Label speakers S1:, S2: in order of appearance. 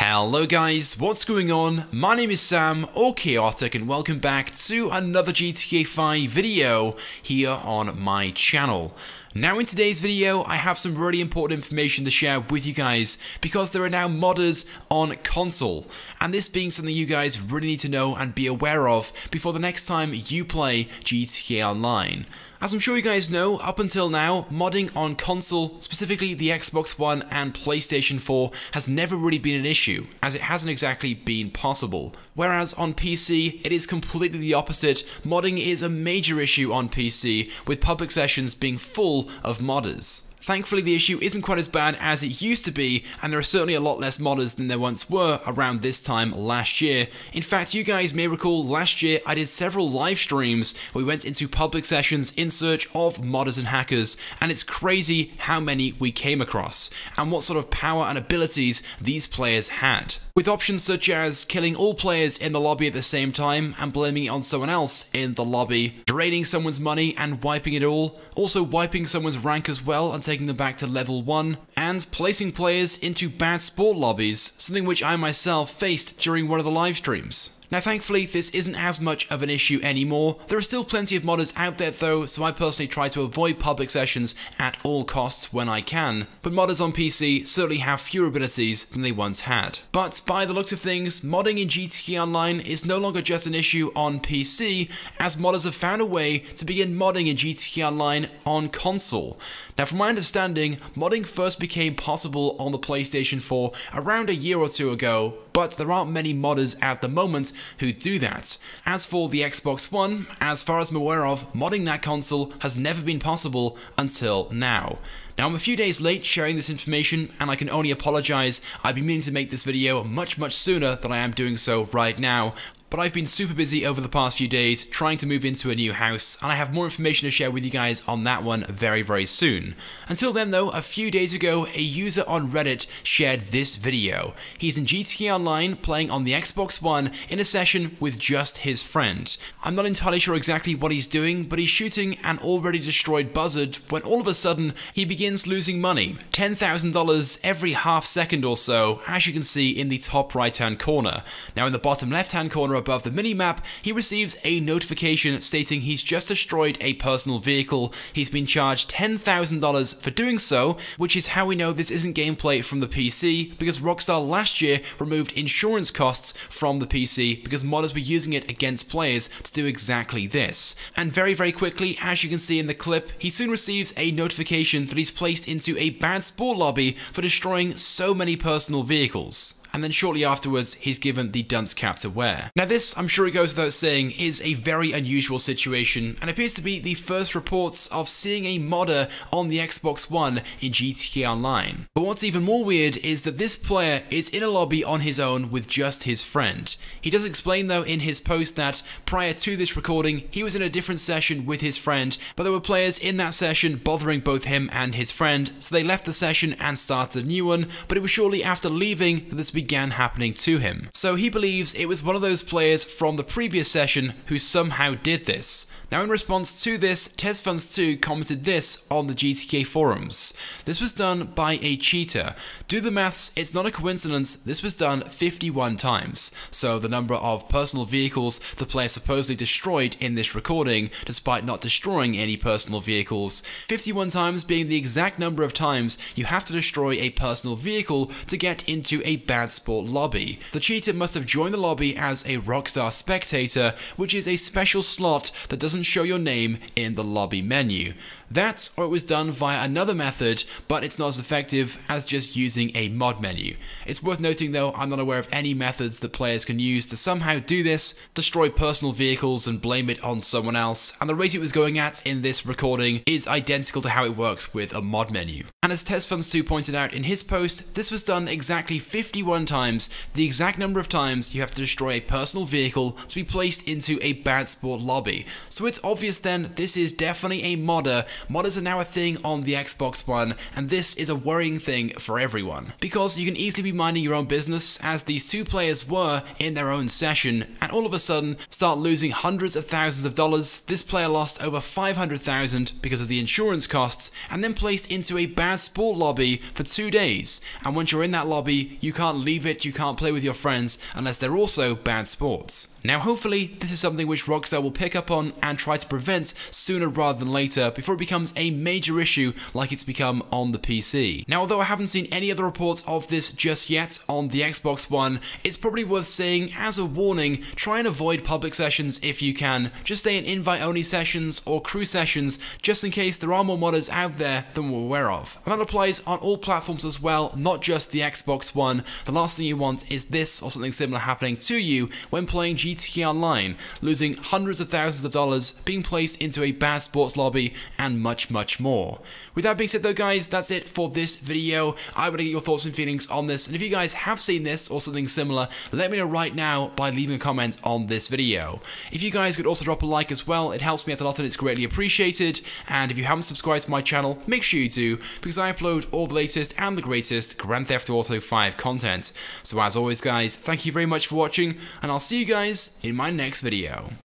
S1: Hello guys, what's going on? My name is Sam, or Chaotic, and welcome back to another GTA 5 video here on my channel. Now in today's video, I have some really important information to share with you guys because there are now modders on console, and this being something you guys really need to know and be aware of before the next time you play GTA Online. As I'm sure you guys know, up until now, modding on console, specifically the Xbox One and PlayStation 4, has never really been an issue, as it hasn't exactly been possible. Whereas on PC, it is completely the opposite. Modding is a major issue on PC, with public sessions being full of modders. Thankfully, the issue isn't quite as bad as it used to be, and there are certainly a lot less modders than there once were around this time last year. In fact, you guys may recall last year I did several live streams where we went into public sessions in search of modders and hackers, and it's crazy how many we came across, and what sort of power and abilities these players had. With options such as killing all players in the lobby at the same time and blaming it on someone else in the lobby, draining someone's money and wiping it all, also wiping someone's rank as well and taking them back to level 1, and placing players into bad sport lobbies, something which I myself faced during one of the live streams. Now thankfully this isn't as much of an issue anymore. There are still plenty of modders out there though, so I personally try to avoid public sessions at all costs when I can, but modders on PC certainly have fewer abilities than they once had. But by the looks of things, modding in GTA Online is no longer just an issue on PC, as modders have found a way to begin modding in GTA Online on console. Now from my understanding, modding first became possible on the PlayStation 4 around a year or two ago, but there aren't many modders at the moment who do that. As for the Xbox One, as far as I'm aware of, modding that console has never been possible until now. Now I'm a few days late sharing this information, and I can only apologize. I've been meaning to make this video much sooner than I am doing so right now. But I've been super busy over the past few days trying to move into a new house, and I have more information to share with you guys on that one very soon. Until then though, a few days ago, a user on Reddit shared this video. He's in GTA Online playing on the Xbox One in a session with just his friend. I'm not entirely sure exactly what he's doing, but he's shooting an already destroyed buzzard when all of a sudden he begins losing money. $10,000 every half second or so, as you can see in the top right hand corner. Now in the bottom left hand corner above the minimap, he receives a notification stating he's just destroyed a personal vehicle. He's been charged $10,000 for doing so, which is how we know this isn't gameplay from the PC, because Rockstar last year removed insurance costs from the PC because modders were using it against players to do exactly this. And very quickly, as you can see in the clip, he soon receives a notification that he's placed into a bad sport lobby for destroying so many personal vehicles. And then shortly afterwards, he's given the dunce cap to wear. Now this, I'm sure it goes without saying, is a very unusual situation, and appears to be the first reports of seeing a modder on the Xbox One in GTA Online. But what's even more weird is that this player is in a lobby on his own with just his friend. He does explain though in his post that prior to this recording, he was in a different session with his friend, but there were players in that session bothering both him and his friend, so they left the session and started a new one, but it was shortly after leaving that this began happening to him. So he believes it was one of those players from the previous session who somehow did this. Now in response to this, TezFunds2 commented this on the GTA forums. This was done by a cheater. Do the maths, it's not a coincidence, this was done 51 times. So the number of personal vehicles the player supposedly destroyed in this recording, despite not destroying any personal vehicles. 51 times being the exact number of times you have to destroy a personal vehicle to get into a bad sport lobby. The cheater must have joined the lobby as a Rockstar spectator, which is a special slot that doesn't show your name in the lobby menu. That, or it was done via another method, but it's not as effective as just using a mod menu. It's worth noting though, I'm not aware of any methods that players can use to somehow do this, destroy personal vehicles and blame it on someone else, and the rate it was going at in this recording is identical to how it works with a mod menu. And as TezFunds2 pointed out in his post, this was done exactly 51 times, the exact number of times you have to destroy a personal vehicle to be placed into a bad sport lobby. So it's obvious then this is definitely a modder modders are now a thing on the Xbox One, and this is a worrying thing for everyone, because you can easily be minding your own business, as these two players were in their own session, and all of a sudden start losing hundreds of thousands of dollars. This player lost over $500,000 because of the insurance costs, and then placed into a bad sport lobby for 2 days. And once you're in that lobby, you can't leave it, you can't play with your friends unless they're also bad sports. Now hopefully this is something which Rockstar will pick up on and try to prevent sooner rather than later, before it becomes a major issue like it's become on the PC. Now although I haven't seen any other reports of this just yet on the Xbox One, it's probably worth saying as a warning, try and avoid public sessions if you can. Just stay in invite only sessions or crew sessions, just in case there are more modders out there than we're aware of. And that applies on all platforms as well, not just the Xbox One. The last thing you want is this or something similar happening to you when playing GTA Online, losing hundreds of thousands of dollars, being placed into a bad sports lobby, and much more. With that being said though guys, that's it for this video. I want to get your thoughts and feelings on this, and if you guys have seen this or something similar, let me know right now by leaving a comment on this video. If you guys could also drop a like as well, it helps me out a lot and it's greatly appreciated. And if you haven't subscribed to my channel, make sure you do, because I upload all the latest and the greatest Grand Theft Auto 5 content. So as always guys, thank you very much for watching, and I'll see you guys in my next video.